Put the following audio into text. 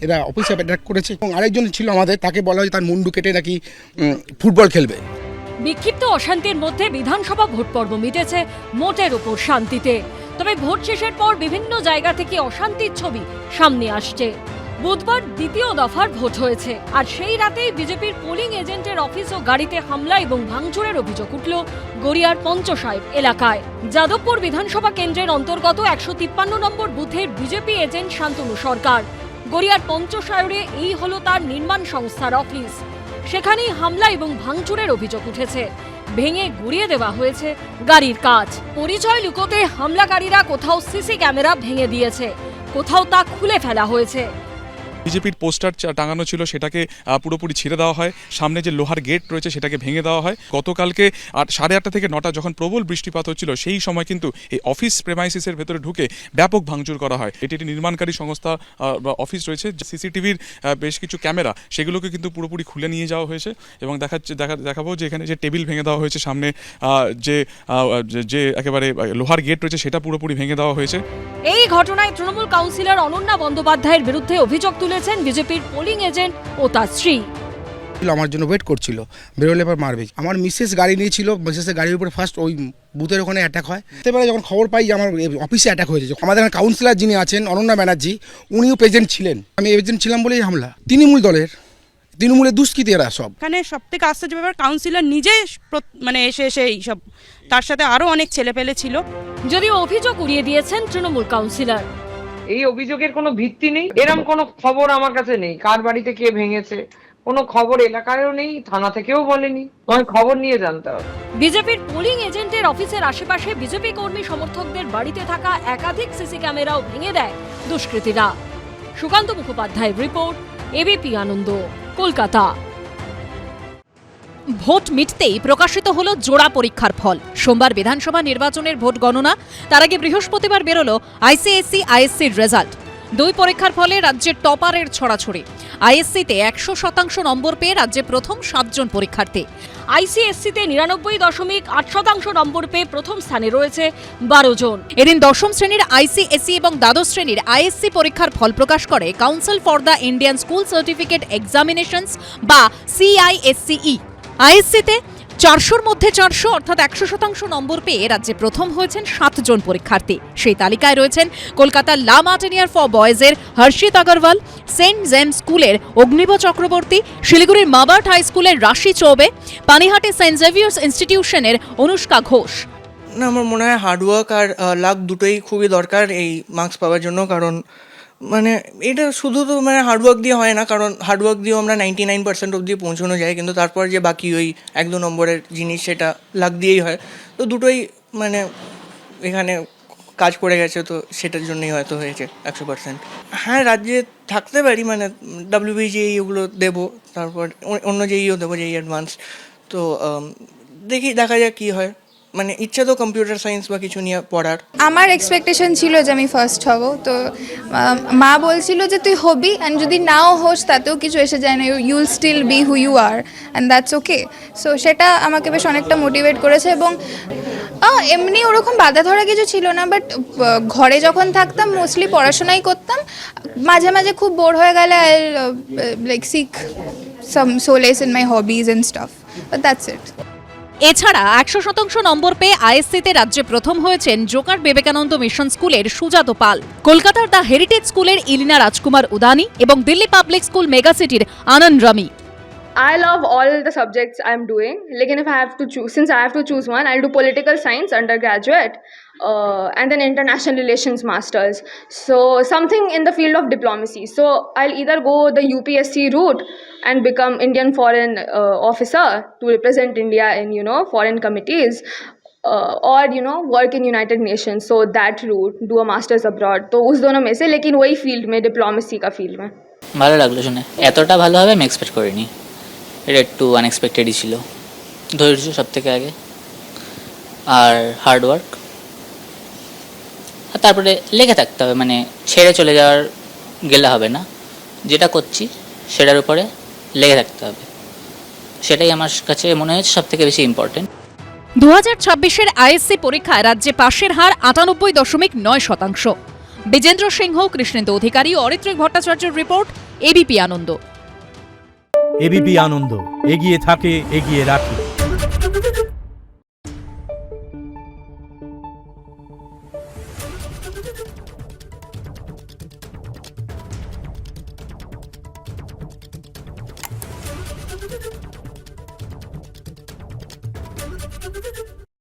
এরা অফিসে অ্যাটাক করেছে এবং আরেকজন ছিল আমাদের, তাকে বলা হয় তার মুন্ডু কেটে নাকি ফুটবল খেলবে। বিক্ষিপ্ত অশান্তির মধ্যে বিধানসভা ভোট পর্ব মিটেছে মোটের ওপর শান্তিতে। তবে ভোট শেষের পর বিভিন্ন জায়গা থেকে অশান্তির ছবি সামনে আসছে। বুধবার দ্বিতীয় দফার ভোট হয়েছে, আর সেই রাতেই বিজেপির পোলিং এজেন্টের অফিস ও গাড়িতে হামলা এবং ভাঙচুরের অভিযোগ উঠল গড়িয়ার পঞ্চসাহেব এলাকায়। যাদবপুর বিধানসভা কেন্দ্রের অন্তর্গত 153 নম্বর বুথের বিজেপি এজেন্ট শান্তনু সরকার। গড়িয়ার পঞ্চসায়রে এই হলো তার নির্মাণ সংস্থার অফিস। সেখানেই হামলা এবং ভাঙচুরের অভিযোগ উঠেছে। ভেঙে গুড়িয়ে দেওয়া হয়েছে গাড়ির কাঁচ। পরিচয় লুকোতে হামলাকারীরা কোথাও সিসি ক্যামেরা ভেঙে দিয়েছে, কোথাও তা খুলে ফেলা হয়েছে। বিজেপির পোস্টার টাঙানো ছিল, সেটাকে পুরোপুরি ছিঁড়ে দেওয়া হয়। সামনে যে লোহার গেট রয়েছে সেটাকে ভেঙে দেওয়া হয়। গতকালকে 8:30 থেকে 9টা যখন প্রবল বৃষ্টিপাত হচ্ছিল, সেই সময় কিন্তু এই অফিস প্রেমাইসিসের ভেতরে ঢুকে ব্যাপক ভাঙচুর করা হয়। এটি একটি নির্মাণকারী সংস্থা অফিস রয়েছে। সিসিটিভির বেশ কিছু ক্যামেরা, সেগুলোকে কিন্তু পুরোপুরি খুলে নিয়ে যাওয়া হয়েছে এবং দেখাবো যে এখানে যে টেবিল ভেঙে দেওয়া হয়েছে, সামনে যে একেবারে লোহার গেট রয়েছে সেটা পুরোপুরি ভেঙে দেওয়া হয়েছে। এই ঘটনায় তৃণমূল কাউন্সিলর অনন্যা বন্দ্যোপাধ্যায়ের বিরুদ্ধে অভিযোগ তুলেছেন বিজেপির পোলিং এজেন্ট ও তার স্ত্রী। আমার জন্য ওয়েট করছিল, বেরোলে পর মারবে। আমার মিসেস গাড়ি নিয়েছিল, মিসেসের গাড়ির উপরে ফার্স্ট ওই বুথের ওখানে অ্যাটাক হয়। এবারে যখন খবর পাই যে আমার অফিসে অ্যাটাক হয়েছে, আমাদের এখানে কাউন্সিলর যিনি আছেন অনন্যা ব্যানার্জি, উনিও প্রেজেন্ট ছিলেন। আমি এজেন্ট ছিলাম বলেই হামলা। তৃণমূল দলের, তৃণমূলের দুষ্কৃতী এরা সব। এখানে সব থেকে আশ্চর্য ব্যাপার, কাউন্সিলর নিজে মানে এসে এইসব, তার সাথে আরও অনেক ছেলেপেলে ছিল। যদিও অভিযোগ উড়িয়ে দিয়েছেন তৃণমূল কাউন্সিলর। এই অভিযোগের কোনো ভিত্তি নেই, এরকম কোনো খবর আমার কাছে নেই। কার বাড়িতে কে ভেঙেছে কোনো খবর এলাকায়ও নেই, থানা থেকেও বলেনি। তোমায় খবর নিয়ে জানতে হবে। বিজেপির পোলিং এজেন্টের অফিসের আশেপাশে বিজেপি কর্মী সমর্থকদের বাড়িতে থাকা একাধিক সিসি ক্যামেরাও ভেঙে দেয় দুষ্কৃতীরা। সুকান্ত মুখোপাধ্যায়ের রিপোর্ট, এবিপি আনন্দ, কলকাতা। ভোট মিটতেই প্রকাশিত হলো জোড়া পরীক্ষার ফল। সোমবার বিধানসভা নির্বাচনের ভোট গণনা, তার আগে বৃহস্পতিবার বেরোলো আইসিএসসি আইএসসির রেজাল্ট। দুই পরীক্ষার ফলে রাজ্যের টপারের ছড়াছড়ি। আইএসসিতে 100% নম্বর পেয়ে রাজ্যে প্রথম 7 জন পরীক্ষার্থী। আইসিএসসিতে 99.8% নম্বর পেয়ে প্রথম স্থানে রয়েছে 12 জন। এদিন দশম শ্রেণীর আইসিএসসি এবং দ্বাদশ শ্রেণীর আইএসসি পরীক্ষার ফল প্রকাশ করে council for the Indian school certificate examinations বা সিআইএসসিই। আইএসসিতে 400-র মধ্যে 400 অর্থাৎ 100% নম্বর পেয়ে রাজ্যে প্রথম হয়েছেন 7 জন পরীক্ষার্থী। সেই তালিকায় রয়েছেন কলকাতার লা মার্টিনিয়ার ফর বয়েজের হর্ষিত আগরওয়াল, সেন্ট জেমস স্কুলের অগ্নিব চক্রবর্তী, শিলিগুড়ির মাবার্ট হাই স্কুলের রাশি চৌবে, পানিহাটি সেন্ট জেভিয়ার্স ইনস্টিটিউশনের অনুষ্কা ঘোষ। না, আমার মনে হয় হার্ডওয়ার্ক আর লাক দুটোই খুবই দরকার এই মার্কস পাওয়ার জন্য। কারণ মানে এটা শুধু তো মানে হার্ডওয়ার্ক দিয়ে হয় না, কারণ হার্ডওয়ার্ক দিয়েও আমরা 99% অবধি পৌঁছানো যায়, কিন্তু তারপর যে বাকি ওই 1-2 নম্বরের জিনিস সেটা লাক দিয়েই হয়। তো দুটোই মানে এখানে কাজ করে গেছে, তো সেটার জন্যই হয়তো হয়েছে 100%। হ্যাঁ, রাজ্যে থাকতে পারি, মানে WBJEE ওগুলো দেবো, তারপর অন্য JEEও দেবো, JEE অ্যাডভান্স। তো দেখা যাক কী হয়। মানে ইচ্ছা তো কম্পিউটার সায়েন্স বা কিছু নিয়ে পড়ার। আমার এক্সপেকটেশন ছিল যে আমি ফার্স্ট হব, তো মা বলছিল যে তুই হবি, অ্যান্ড যদি নাও হোস তাতেও কিছু এসে যায় না, you will still be who you are, and that's okay. So সেটা আমাকে বেশ অনেকটা মোটিভেট করেছে। এবং এমনি ওরকম বাধা ধরা কিছু ছিল না, বাট ঘরে যখন থাকতাম মোস্টলি পড়াশোনাই করতাম। মাঝে মাঝে খুব বোর হয়ে গেলে I like seek some solace in my hobbies and stuff, but that's it. এছাড়া 100% নম্বর পেয়ে আইএসসিতে রাজ্যে প্রথম হয়েছেন জোকার বিবেকানন্দ মিশন স্কুলের সুজাত পাল, কলকাতার দ্য হেরিটেজ স্কুলের ইলিনা রাজকুমার উদানি এবং দিল্লি পাবলিক স্কুল মেগাসিটির Anand Rami. I love all the subjects I'm doing. Like, if I have to choose, since I have to choose one, I'll do political science undergraduate and then international relations masters. So something in the field of diplomacy. So I'll either go the UPSC route and become Indian foreign officer to represent India in, foreign committees. Or work in United Nations, so that route, do a masters abroad. तो उस दोनों में से लेकिन वही field में, diplomacy का field में। ভালো লাগলো শুনে, এতটা ভালো হবে আমি এক্সপেক্ট করিনি। এটা একটু আনএক্সপেক্টেডই ছিল। ধৈর্য সব থেকে আগে, আর হার্ডওয়ার্ক, আর তারপরে লেগে থাকতে হবে, মানে ছেড়ে চলে যাওয়ার গেলে হবে না। যেটা করছি সেটার উপরে লেগে থাকতে হবে, সেটাই আমার কাছে মনে হয়েছে সব থেকে বেশি ইম্পর্টেন্ট। 2026-এর আইএসসি পরীক্ষায় রাজ্যে পাশের হার 98.9%। বিজেন্দ্র সিংহ, কৃষ্ণেন্দু অধিকারী, অরিত্রিক ভট্টাচার্যের রিপোর্ট, এবিপি আনন্দ। এবিপি আনন্দ, এগিয়ে থাকে, এগিয়ে রাখে।